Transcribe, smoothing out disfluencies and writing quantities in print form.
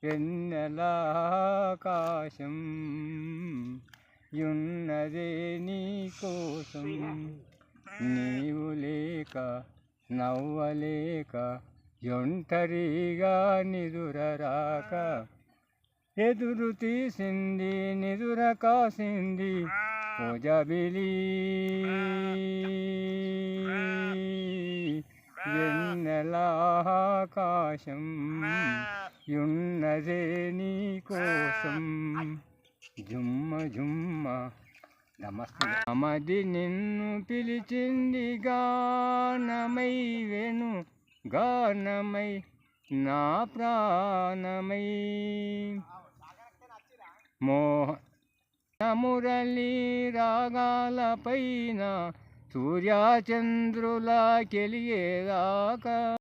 వెన్నెలాకాశం యున్నదే నీ కోసం. నీవు లేక నవ్వలేక ఒంటరిగా నిదురరాక ఎదురు తీసింది నిదుర కాసింది ఓజబిలి. వెన్నెలాకాశం యున్నదే నీ కోసం. జుమ్మ జుమ్మ నమస్తే. అమది నిన్ను పిలిచింది గానమై వెను గానమై నా ప్రాణమై. మురళి రాగాల పైన సూర్యచంద్రుల కెలిగేదాకా